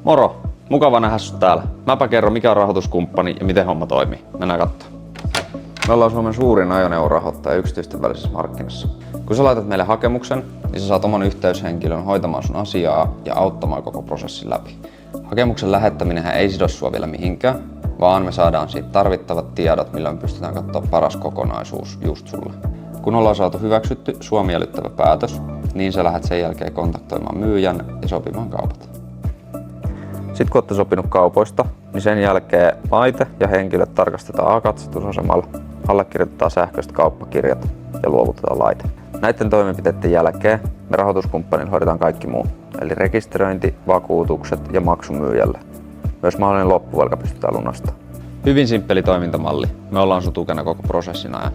Moro! Mukava nähdä sut täällä. Mäpä kerron mikä on rahoituskumppani ja miten homma toimii. Mennään kattoo. Me ollaan Suomen suurin ajoneuvorahoittaja yksityisten välisessä markkinassa. Kun sä laitat meille hakemuksen, niin sä saat oman yhteyshenkilön hoitamaan sun asiaa ja auttamaan koko prosessin läpi. Hakemuksen lähettäminenhän ei sido sua vielä mihinkään, vaan me saadaan siitä tarvittavat tiedot, millä me pystytään katsoa paras kokonaisuus just sulle. Kun ollaan saatu hyväksytty sua miellyttävä päätös, niin sä lähdet sen jälkeen kontaktoimaan myyjän ja sopimaan kaupat. Sitten kun olette sopinut kaupoista, niin sen jälkeen laite ja henkilöt tarkastetaan katsastusasemalla, allekirjoitetaan sähköiset kauppakirjat ja luovutetaan laite. Näiden toimenpiteiden jälkeen me rahoituskumppanilla hoidetaan kaikki muu, eli rekisteröinti, vakuutukset ja maksu myyjälle. Myös mahdollinen loppuvelka pystytään lunastamaan. Hyvin simppeli toimintamalli. Me ollaan sun tukena koko prosessin ajan.